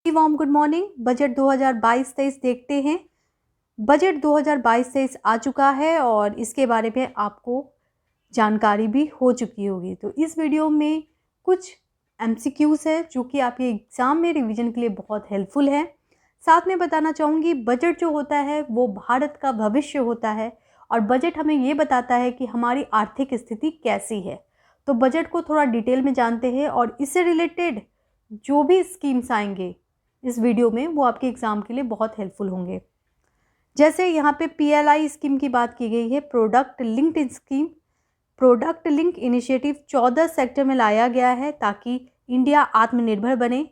Warm good morning. Budget 2022-23 देखते हैं। Budget 2022-23 आ चुका है और इसके बारे में आपको जानकारी भी हो चुकी होगी। तो इस वीडियो में कुछ एमसीक्यूज़ है जो कि आपके एग्ज़ाम में रिवीजन के लिए बहुत हेल्पफुल है। साथ में बताना चाहूँगी, बजट जो होता है वो भारत का भविष्य होता है और बजट हमें ये बताता है कि हमारी आर्थिक स्थिति कैसी है। तो बजट को थोड़ा डिटेल में जानते हैं और इससे रिलेटेड जो भी स्कीम्स आएंगे इस वीडियो में वो आपके एग्ज़ाम के लिए बहुत हेल्पफुल होंगे। जैसे यहाँ पे PLI स्कीम की बात की गई है, product linked scheme. Product link initiative 14 sector में लाया गया है ताकि इंडिया आत्मनिर्भर बने।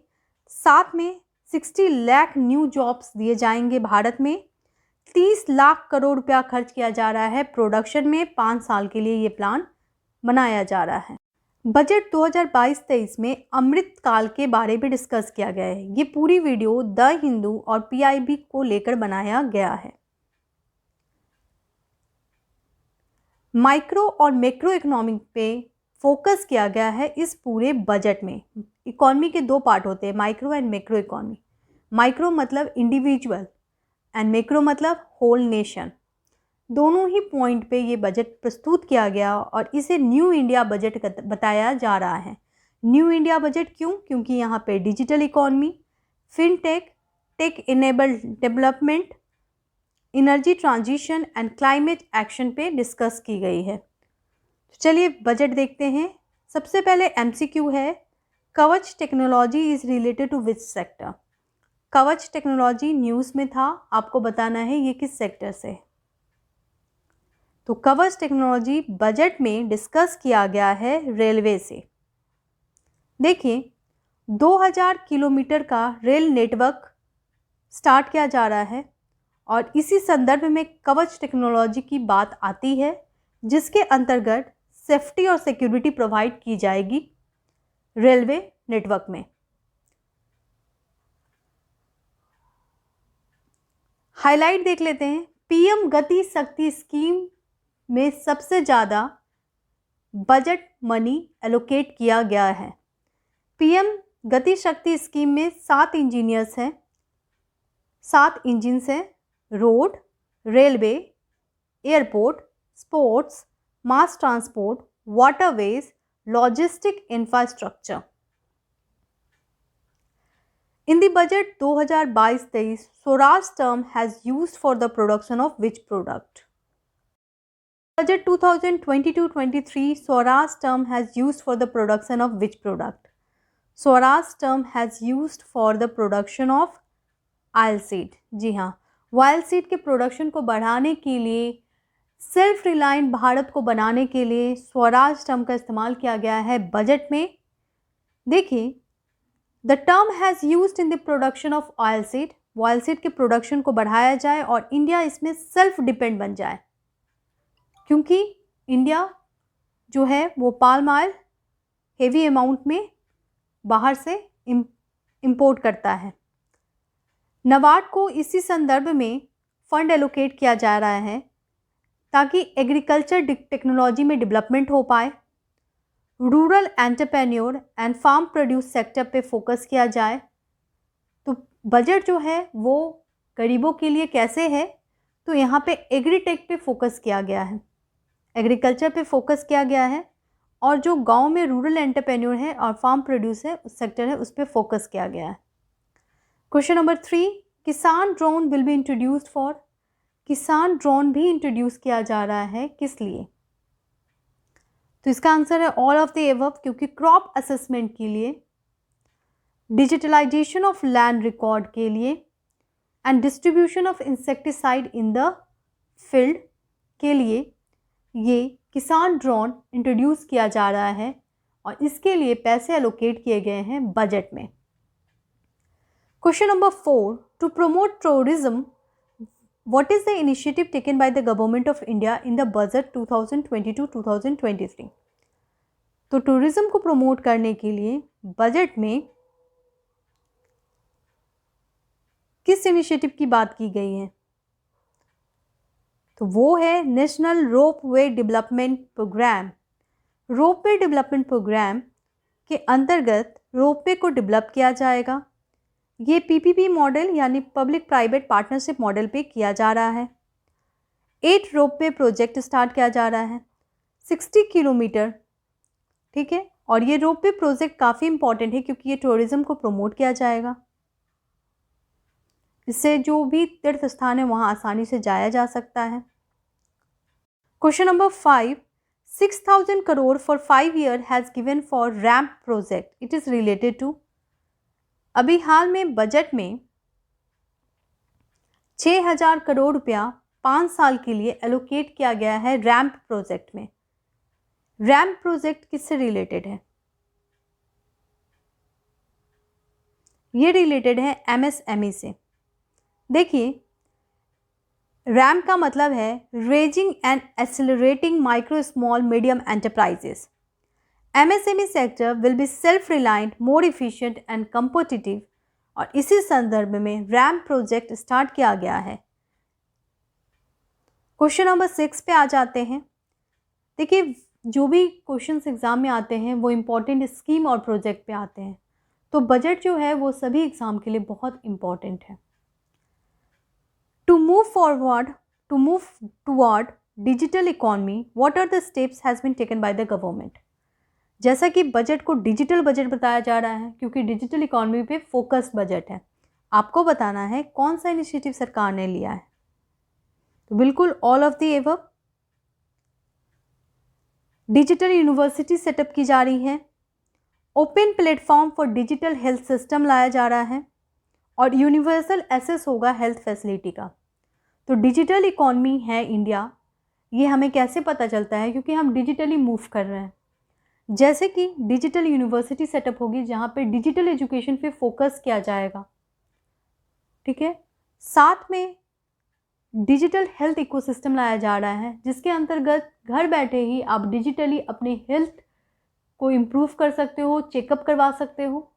साथ में 60 लाख न्यू जॉब्स दिए जाएंगे भारत में। 30 लाख करोड़ रुपया खर्च किया जा रहा है प्रोडक्शन में। 5 साल के लिए ये प्लान बनाया जा रहा है। बजट 2022-23 में अमृत काल के बारे में डिस्कस किया गया है। ये पूरी वीडियो द हिंदू और PIB को लेकर बनाया गया है। माइक्रो और मैक्रो इकोनॉमिक पे फोकस किया गया है इस पूरे बजट में। इकोनॉमी के 2 पार्ट होते हैं, micro and macro economy. Micro मतलब इंडिविजुअल एंड मैक्रो मतलब होल नेशन। दोनों ही पॉइंट पे ये बजट प्रस्तुत किया गया और इसे न्यू इंडिया बजट बताया जा रहा है। न्यू इंडिया बजट क्यों? क्योंकि यहाँ पे digital economy, fintech, tech enabled development, energy transition and climate action पे डिस्कस की गई है। तो चलिए बजट देखते हैं। सबसे पहले MCQ है, Kavach technology is related to which sector. Kavach technology news में था, आपको बताना है ये किस सेक्टर से है। तो कवच टेक्नोलॉजी बजट में डिस्कस किया गया है रेलवे से। देखिए 2000 किलोमीटर का रेल नेटवर्क स्टार्ट किया जा रहा है और इसी संदर्भ में कवच टेक्नोलॉजी की बात आती है, जिसके अंतर्गत सेफ्टी और सिक्योरिटी प्रोवाइड की जाएगी रेलवे नेटवर्क में। हाईलाइट देख लेते हैं। PM गति शक्ति स्कीम में सबसे ज़्यादा बजट मनी एलोकेट किया गया है। PM गति शक्ति स्कीम में 7 इंजीनियर्स हैं, 7 इंजिन्स हैं। Road, railway, airport, sports, mass transport, waterways, logistic infrastructure. In the budget 2022-23, Swaraj term has used for the production of which product? Budget 2022-23, Swaraj term has used for the production of which product? Swaraj term has used for the production of oil seed. जी हाँ, oil seed के production को बढ़ाने के लिए, self reliant Bharat को बनाने के लिए स्वराज टर्म का इस्तेमाल किया गया है बजट में। देखिए, the term has used in the production of oil seed के प्रोडक्शन को बढ़ाया जाए और इंडिया इसमें सेल्फ डिपेंड बन जाए, क्योंकि इंडिया जो है वो पाल्म ऑयल हेवी अमाउंट में बाहर से इंपोर्ट करता है। नबार्ड को इसी संदर्भ में फंड एलोकेट किया जा रहा है ताकि एग्रीकल्चर टेक्नोलॉजी में डेवलपमेंट हो पाए। Rural entrepreneur and farm produce sector पे फोकस किया जाए। तो बजट जो है वो गरीबों के लिए कैसे है, तो यहाँ पे एग्रीटेक पे फोकस किया गया है, एग्रीकल्चर पे फोकस किया गया है और जो गांव में रूरल एंटरप्रेन्योर है और फार्म प्रोड्यूस है उस सेक्टर है उस पर फोकस किया गया है। क्वेश्चन नंबर 3, किसान drone will be introduced for. किसान ड्रोन भी इंट्रोड्यूस किया जा रहा है, किस लिए? तो इसका आंसर है ऑल ऑफ द एबव, क्योंकि क्रॉप असेसमेंट के लिए, डिजिटलाइजेशन ऑफ लैंड रिकॉर्ड के लिए and distribution of insecticide in the field के लिए ये किसान ड्रोन इंट्रोड्यूस किया जा रहा है और इसके लिए पैसे एलोकेट किए गए हैं बजट में। Question number 4, to promote tourism, what is the initiative taken by the government of India in the budget 2022-2023? तो टूरिज्म को प्रमोट करने के लिए बजट में किस इनिशिएटिव की बात की गई है? तो वो है national ropeway development programme. Ropeway development programme के अंतर्गत रोपवे को डेवलप किया जाएगा, ये पीपीपी मॉडल यानी पब्लिक प्राइवेट पार्टनरशिप मॉडल पे किया जा रहा है। 8 रोपवे प्रोजेक्ट स्टार्ट किया जा रहा है 60 किलोमीटर, ठीक है। और ये रोपवे प्रोजेक्ट काफ़ी इंपॉर्टेंट है क्योंकि ये टूरिज्म को प्रमोट किया जाएगा। इससे जो भी तीर्थ स्थान है वहाँ आसानी से जाया जा सकता है। Question number 5, 6,000 crore for 5 years has given for ramp project, it is related to. अभी हाल में बजट में 6,000 करोड़ रुपया 5 साल के लिए एलोकेट किया गया है रैम्प प्रोजेक्ट में। रैम्प प्रोजेक्ट किससे रिलेटेड है? ये रिलेटेड है एमएसएमई से। देखिए, रैम्प का मतलब है raising and accelerating micro small medium enterprises. MSME sector will be self reliant, more efficient and competitive, और इसी संदर्भ में रैम्प प्रोजेक्ट स्टार्ट किया गया है। क्वेश्चन नंबर 6 पे आ जाते हैं। देखिए, जो भी क्वेश्चंस एग्जाम में आते हैं वो इम्पोर्टेंट स्कीम और प्रोजेक्ट पे आते हैं, तो बजट जो है वो सभी एग्जाम के लिए बहुत इम्पोर्टेंट है। To move toward digital economy, what are the steps has been taken by the government. जैसा कि बजट को डिजिटल बजट बताया जा रहा है क्योंकि डिजिटल इकोनॉमी पे फोकस्ड बजट है, आपको बताना है कौन सा इनिशिएटिव सरकार ने लिया है। तो बिल्कुल all of the above. Digital university setup की जा रही है, open platform for digital health system लाया जा रहा है, और यूनिवर्सल एक्सेस होगा हेल्थ फैसिलिटी का। तो डिजिटल इकोनॉमी है इंडिया, ये हमें कैसे पता चलता है? क्योंकि हम डिजिटली मूव कर रहे हैं। जैसे कि डिजिटल यूनिवर्सिटी सेटअप होगी जहाँ पे डिजिटल एजुकेशन पे फोकस किया जाएगा, ठीक है। साथ में डिजिटल हेल्थ इकोसिस्टम लाया जा रहा है जिसके अंतर्गत घर बैठे ही आप डिजिटली अपने हेल्थ को इम्प्रूव कर सकते हो, चेकअप करवा सकते हो।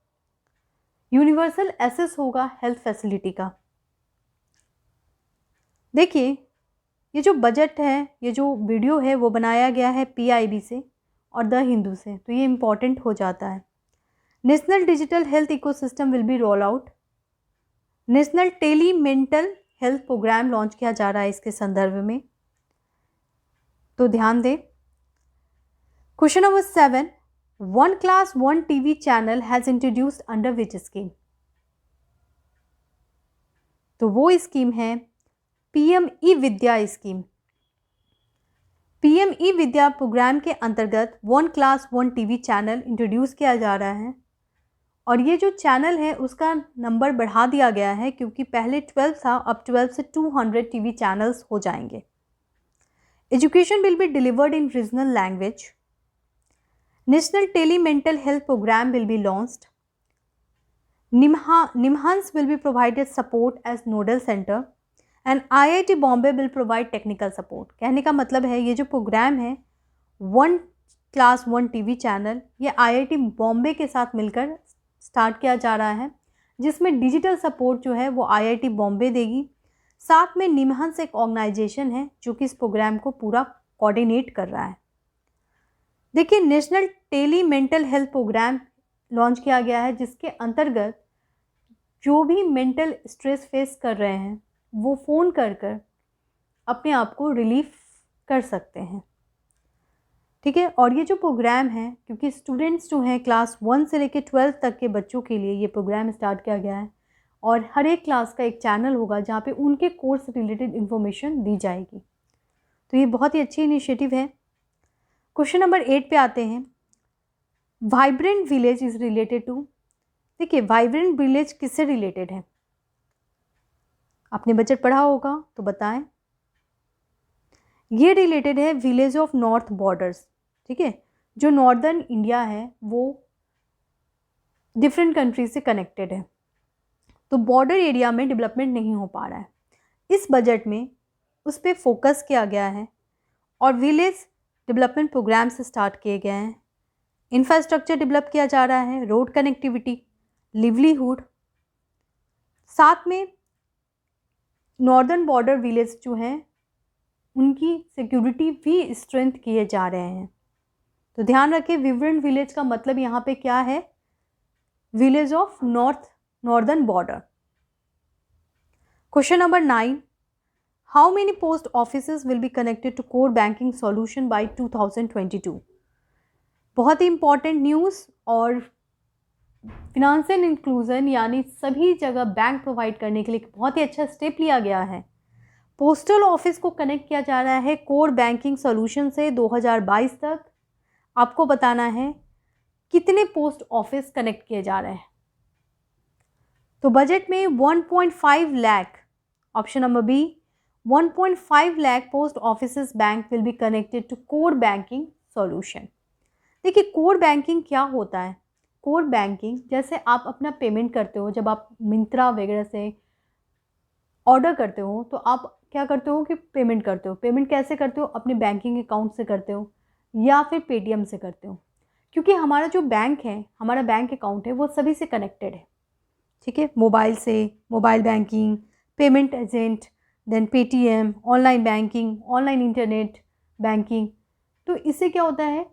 यूनिवर्सल एक्सेस होगा हेल्थ फैसिलिटी का। देखिए, ये जो बजट है, ये जो वीडियो है वो बनाया गया है पीआईबी से और द हिंदू से, तो ये इम्पॉर्टेंट हो जाता है। National digital health ecosystem will be roll out. National tele mental health programme launch किया जा रहा है इसके संदर्भ में, तो ध्यान दें। Question number 7, 1 class 1 TV channel has introduced under which scheme. तो वो स्कीम है पीएम ई विद्या स्कीम। पीएम ई विद्या प्रोग्राम के अंतर्गत 1 class 1 TV चैनल इंट्रोड्यूस किया जा रहा है, और ये जो चैनल है उसका नंबर बढ़ा दिया गया है क्योंकि पहले 12 था, अब 12 से 200 टीवी चैनल्स हो जाएंगे। Education will be delivered in regional language. National tele mental health programme will be launched. NIMHANS will be provided support as nodal centre and IIT Bombay will provide technical support. कहने का मतलब है ये जो programme है 1 class 1 TV channel, ये IIT Bombay के साथ मिलकर स्टार्ट किया जा रहा है, जिसमें डिजिटल सपोर्ट जो है वो IIT बॉम्बे देगी। साथ में निम्हांस एक ऑर्गेनाइजेशन है जो कि इस प्रोग्राम को पूरा कोऑर्डिनेट कर रहा है। देखिए, national tele mental health programme launch किया गया है जिसके अंतर्गत जो भी मेंटल स्ट्रेस फेस कर रहे हैं वो फ़ोन कर कर अपने आप को रिलीफ कर सकते हैं, ठीक है। और ये जो प्रोग्राम है, क्योंकि स्टूडेंट्स जो हैं क्लास 1 से लेकर 12 तक के बच्चों के लिए ये प्रोग्राम स्टार्ट किया गया है, और हर एक क्लास का एक चैनल होगा जहाँ पे उनके कोर्स रिलेटेड इन्फॉर्मेशन दी जाएगी। तो ये बहुत ही अच्छी इनिशिएटिव है। क्वेश्चन नंबर 8 पे आते हैं। Vibrant village is related to. देखिए, वाइब्रेंट विलेज किससे रिलेटेड है? आपने बजट पढ़ा होगा तो बताएं। ये रिलेटेड है विलेज ऑफ नॉर्थ बॉर्डर्स, ठीक है। जो नॉर्दर्न इंडिया है वो डिफरेंट कंट्री से कनेक्टेड है, तो बॉर्डर एरिया में डेवलपमेंट नहीं हो पा रहा है। इस बजट में उस पर फोकस किया गया है और विलेज डेवलपमेंट प्रोग्राम से स्टार्ट किए गए हैं। इंफ्रास्ट्रक्चर डेवलप किया जा रहा है, रोड कनेक्टिविटी, लिवलीहुड, साथ में नॉर्दर्न बॉर्डर विलेज जो हैं उनकी सिक्योरिटी भी स्ट्रेंथ किए जा रहे हैं। तो ध्यान रखें, विब्रेंट विलेज का मतलब यहाँ पे क्या है? Village of north northern border. Question number 9. How many post offices will be connected to core banking solution by 2022? बहुत ही इंपॉर्टेंट न्यूज़। और फिनेंशियल इंक्लूजन यानी सभी जगह बैंक प्रोवाइड करने के लिए बहुत ही अच्छा स्टेप लिया गया है। पोस्टल ऑफिस को कनेक्ट किया जा रहा है कोर बैंकिंग सॉल्यूशन से 2022 तक। आपको बताना है कितने पोस्ट ऑफिस कनेक्ट किए जा रहे हैं। तो बजट में 1.5 lakh, option number B, 1.5 lakh post offices bank will be connected to core banking solution. देखिए कोर बैंकिंग क्या होता है। कोर बैंकिंग जैसे आप अपना पेमेंट करते हो, जब आप मिंत्रा वगैरह से ऑर्डर करते हो तो आप क्या करते हो कि पेमेंट करते हो। पेमेंट कैसे करते हो? अपने बैंकिंग अकाउंट से करते हो या फिर पेटीएम से करते हो, क्योंकि हमारा जो बैंक है, हमारा बैंक अकाउंट है, वो सभी से कनेक्टेड है। ठीक है, मोबाइल से, mobile banking, payment agent, then Paytm, online banking, online internet banking. तो इससे क्या होता है,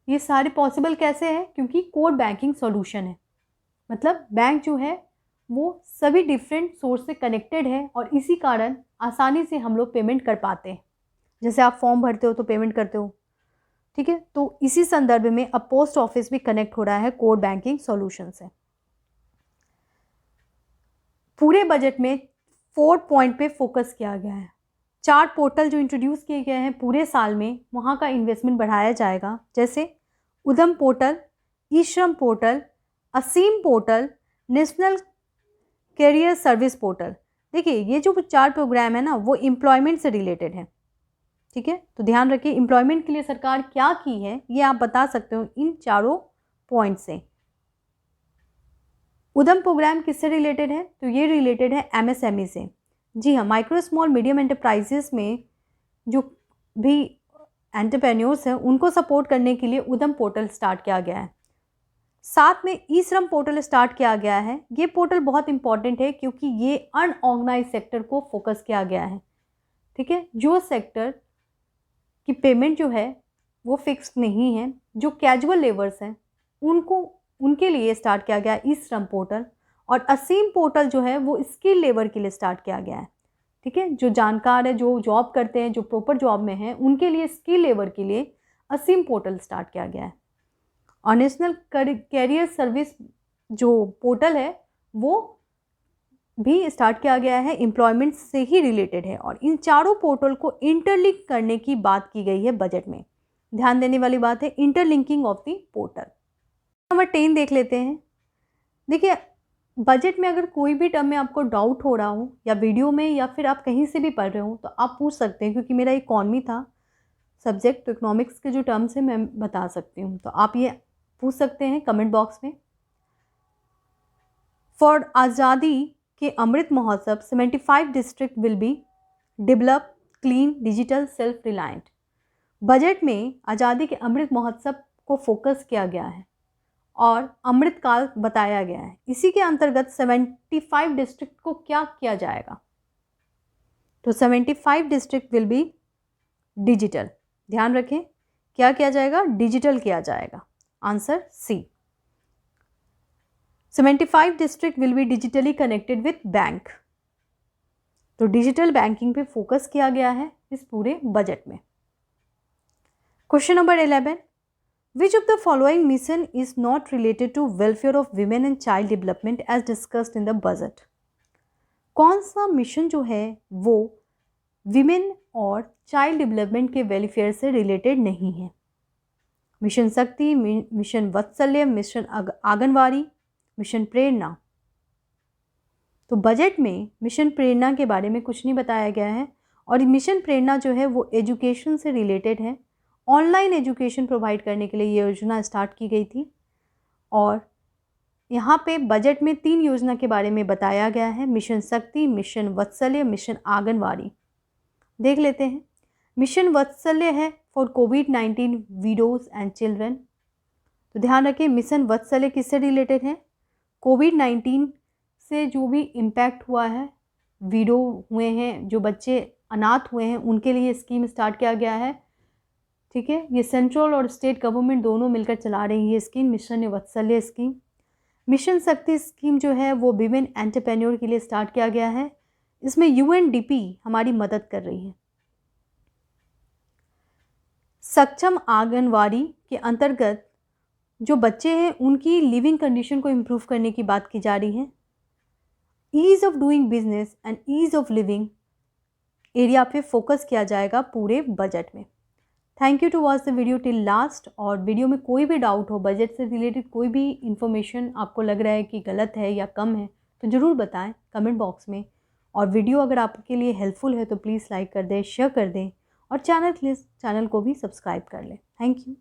ये सारे पॉसिबल कैसे है? क्योंकि कोर बैंकिंग सॉल्यूशन है। मतलब बैंक जो है वो सभी डिफरेंट सोर्स से कनेक्टेड है और इसी कारण आसानी से हम लोग पेमेंट कर पाते हैं। जैसे आप फॉर्म भरते हो तो पेमेंट करते हो। ठीक है, तो इसी संदर्भ में अब पोस्ट ऑफिस भी कनेक्ट हो रहा है कोर बैंकिंग सॉल्यूशन से। पूरे बजट में 4 पॉइंट पे फोकस किया गया है। 4 पोर्टल जो इंट्रोड्यूस किए गए हैं पूरे साल में, वहाँ का इन्वेस्टमेंट बढ़ाया जाएगा। जैसे उद्यम portal, E Shram portal, Aseem portal, national career service portal. देखिए ये जो 4 प्रोग्राम है ना, वो एम्प्लॉयमेंट से रिलेटेड है। ठीक है, तो ध्यान रखिए एम्प्लॉयमेंट के लिए सरकार क्या की है ये आप बता सकते हो इन चारों पॉइंट से। उद्यम प्रोग्राम किससे रिलेटेड है? तो ये रिलेटेड है एमएसएमई से। जी हाँ, माइक्रो स्मॉल मीडियम एंटरप्राइजेस में जो भी एंटरप्रेन्योर्स हैं उनको सपोर्ट करने के लिए उद्यम पोर्टल स्टार्ट किया गया है। साथ में ई श्रम पोर्टल स्टार्ट किया गया है। ये पोर्टल बहुत इंपॉर्टेंट है क्योंकि ये अनऑर्गेनाइज सेक्टर को फोकस किया गया है। ठीक है, जो सेक्टर की पेमेंट जो है वो फिक्स नहीं है, जो कैजुअल लेबर्स हैं उनके लिए स्टार्ट किया गया ई श्रम पोर्टल। और असीम पोर्टल जो है वो स्किल लेबर के लिए स्टार्ट किया गया है। ठीक है, जो जानकार है, जो जॉब करते हैं, जो प्रॉपर जॉब में हैं, उनके लिए स्किल लेबर के लिए असीम पोर्टल स्टार्ट किया गया है। और नेशनल कैरियर सर्विस जो पोर्टल है वो भी स्टार्ट किया गया है, एम्प्लॉयमेंट से ही रिलेटेड है। और इन चारों पोर्टल को इंटरलिंक करने की बात की गई है बजट में। ध्यान देने वाली बात है interlinking of the portal. Number 10 देख लेते हैं। देखिए बजट में अगर कोई भी टर्म में आपको डाउट हो रहा हो या वीडियो में या फिर आप कहीं से भी पढ़ रहे हो तो आप पूछ सकते हैं, क्योंकि मेरा इकॉनमी था सब्जेक्ट, तो इकोनॉमिक्स के जो टर्म्स हैं मैं बता सकती हूँ। तो आप ये पूछ सकते हैं कमेंट बॉक्स में। फॉर आज़ादी के Amrit Mahotsav 75 district will be develop clean digital self reliant. Budget में आज़ादी के अमृत महोत्सव को फोकस किया गया है और अमृत काल बताया गया है। इसी के अंतर्गत 75 डिस्ट्रिक्ट को क्या किया जाएगा? तो 75 डिस्ट्रिक्ट विल बी डिजिटल। ध्यान रखें क्या किया जाएगा? डिजिटल किया जाएगा। Answer C. 75 district will be digitally connected with bank. तो डिजिटल बैंकिंग पे फोकस किया गया है इस पूरे बजट में। Question number 11, which of the following mission is not related to welfare of women and child development as discussed in the budget? कौन सा मिशन जो है वो विमेन और चाइल्ड डेवलपमेंट के वेलफेयर से रिलेटेड नहीं है? मिशन शक्ति, मिशन वात्सल्य, मिशन आंगनवाड़ी, मिशन प्रेरणा। तो बजट में मिशन प्रेरणा के बारे में कुछ नहीं बताया गया है। और मिशन प्रेरणा जो है वो एजुकेशन से रिलेटेड है। ऑनलाइन एजुकेशन प्रोवाइड करने के लिए ये योजना स्टार्ट की गई थी। और यहाँ पे बजट में 3 योजना के बारे में बताया गया है, मिशन शक्ति, मिशन वात्सल्य, मिशन आंगनवाड़ी। देख लेते हैं। मिशन वात्सल्य है for covid widows and children. तो ध्यान रखें मिशन वात्सल्य किससे रिलेटेड है? कोविड-19 से जो भी इम्पैक्ट हुआ है, विडो हुए हैं, जो बच्चे अनाथ हुए हैं, उनके लिए स्कीम स्टार्ट किया गया है। ठीक है, ये सेंट्रल और स्टेट गवर्नमेंट दोनों मिलकर चला रही है ये स्कीम, मिशन वात्सल्य स्कीम। मिशन शक्ति स्कीम जो है वो विमेन एंटरप्रेन्योर के लिए स्टार्ट किया गया है। इसमें यूएनडीपी हमारी मदद कर रही है। सक्षम आंगनवाड़ी के अंतर्गत जो बच्चे हैं उनकी लिविंग कंडीशन को इम्प्रूव करने की बात की जा रही है। Ease of doing business and ease of living area पे फोकस किया जाएगा पूरे बजट में। Thank you to watch the video till last. और वीडियो में कोई भी डाउट हो, बजट से रिलेटेड कोई भी इंफॉर्मेशन आपको लग रहा है कि गलत है या कम है, तो ज़रूर बताएं कमेंट बॉक्स में। और वीडियो अगर आपके लिए हेल्पफुल है तो प्लीज़ लाइक कर दें, शेयर कर दें और चैनल को भी सब्सक्राइब कर लें। Thank you.